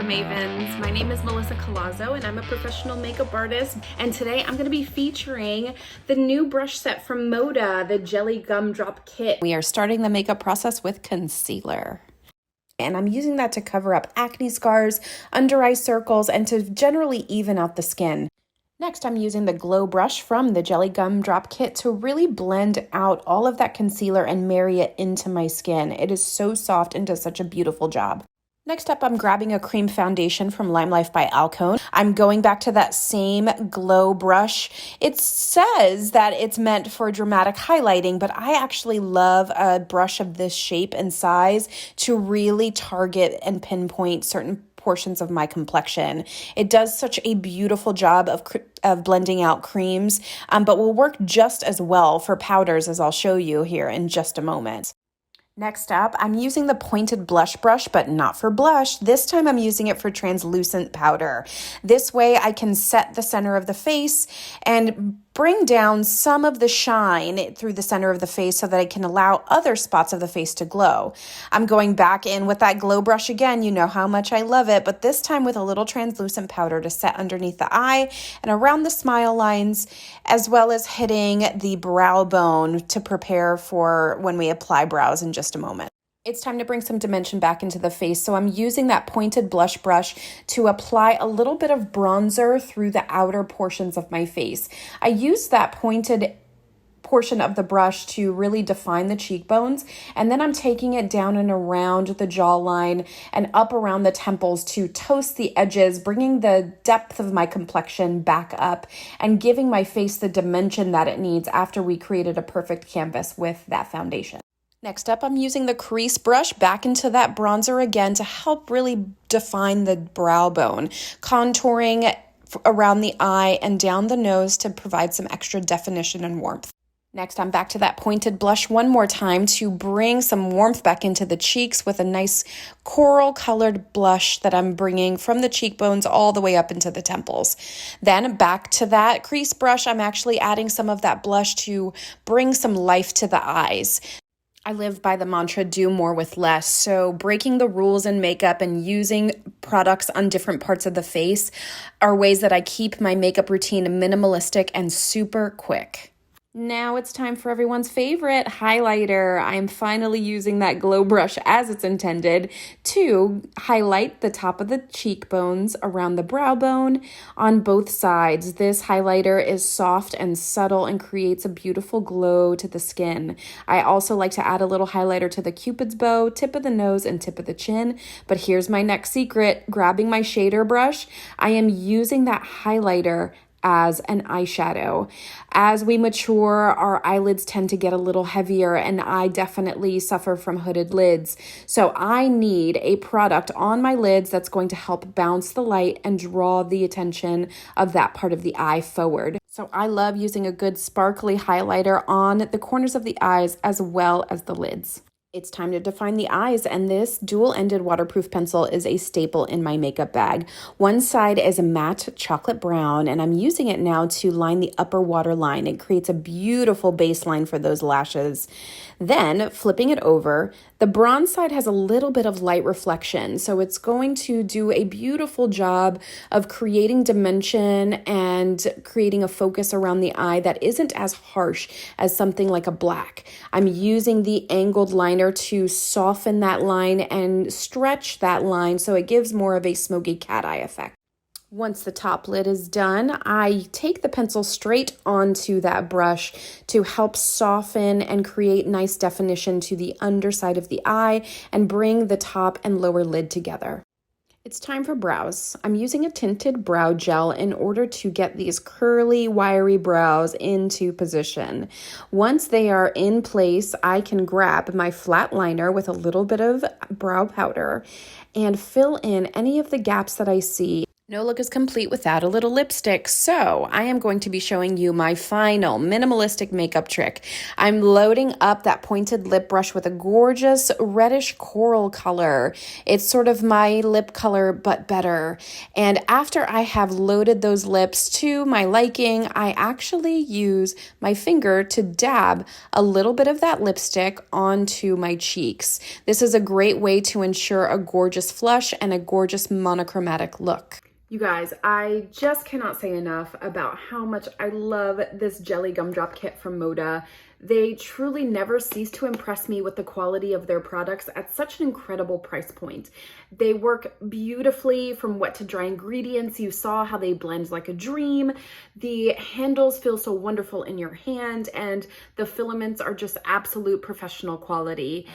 Mavens. My name is Melissa Collazo and I'm a professional makeup artist. And today I'm going to be featuring the new brush set from MŌDA, the Jelly Gumdrop Kit. We are starting the makeup process with concealer. And I'm using that to cover up acne scars, under eye circles, and to generally even out the skin. Next, I'm using the Glow brush from the Jelly Gumdrop Kit to really blend out all of that concealer and marry it into my skin. It is so soft and does such a beautiful job. Next up, I'm grabbing a cream foundation from Lime Life by Alcone. I'm going back to that same Glow brush. It says that it's meant for dramatic highlighting, but I actually love a brush of this shape and size to really target and pinpoint certain portions of my complexion. It does such a beautiful job of blending out creams, but will work just as well for powders, as I'll show you here in just a moment. Next up, I'm using the pointed blush brush, but not for blush. This time I'm using it for translucent powder. This way I can set the center of the face and bring down some of the shine through the center of the face so that I can allow other spots of the face to glow. I'm going back in with that Glow brush again. You know how much I love it, but this time with a little translucent powder to set underneath the eye and around the smile lines, as well as hitting the brow bone to prepare for when we apply brows in just a moment. It's time to bring some dimension back into the face, so I'm using that pointed blush brush to apply a little bit of bronzer through the outer portions of my face. I use that pointed portion of the brush to really define the cheekbones, and then I'm taking it down and around the jawline and up around the temples to toast the edges, bringing the depth of my complexion back up and giving my face the dimension that it needs after we created a perfect canvas with that foundation. Next up, I'm using the crease brush back into that bronzer again to help really define the brow bone, contouring around the eye and down the nose to provide some extra definition and warmth. Next, I'm back to that pointed blush one more time to bring some warmth back into the cheeks with a nice coral colored blush that I'm bringing from the cheekbones all the way up into the temples. Then back to that crease brush, I'm actually adding some of that blush to bring some life to the eyes. I live by the mantra, do more with less. So breaking the rules in makeup and using products on different parts of the face are ways that I keep my makeup routine minimalistic and super quick. Now it's time for everyone's favorite highlighter. I'm finally using that Glow brush as it's intended to highlight the top of the cheekbones around the brow bone on both sides. This highlighter is soft and subtle and creates a beautiful glow to the skin. I also like to add a little highlighter to the Cupid's bow, tip of the nose, and tip of the chin. But here's my next secret. Grabbing my shader brush, I am using that highlighter as an eyeshadow. As we mature, our eyelids tend to get a little heavier, and I definitely suffer from hooded lids. So I need a product on my lids that's going to help bounce the light and draw the attention of that part of the eye forward. So I love using a good sparkly highlighter on the corners of the eyes as well as the lids. It's time to define the eyes, and this dual-ended waterproof pencil is a staple in my makeup bag. One side is a matte chocolate brown, and I'm using it now to line the upper waterline. It creates a beautiful baseline for those lashes. Then, flipping it over, the bronze side has a little bit of light reflection, so it's going to do a beautiful job of creating dimension and creating a focus around the eye that isn't as harsh as something like a black. I'm using the angled liner to soften that line and stretch that line so it gives more of a smoky cat eye effect. Once the top lid is done, I take the pencil straight onto that brush to help soften and create nice definition to the underside of the eye and bring the top and lower lid together. It's time for brows. I'm using a tinted brow gel in order to get these curly, wiry brows into position. Once they are in place, I can grab my flat liner with a little bit of brow powder and fill in any of the gaps that I see No look is complete without a little lipstick, so I am going to be showing you my final minimalistic makeup trick. I'm loading up that pointed lip brush with a gorgeous reddish coral color. It's sort of my lip color, but better. And after I have loaded those lips to my liking, I actually use my finger to dab a little bit of that lipstick onto my cheeks. This is a great way to ensure a gorgeous flush and a gorgeous monochromatic look. You guys, I just cannot say enough about how much I love this Jelly Gumdrop kit from MŌDA. They truly never cease to impress me with the quality of their products at such an incredible price point. They work beautifully from wet to dry ingredients. You saw how they blend like a dream. The handles feel so wonderful in your hand, and the filaments are just absolute professional quality.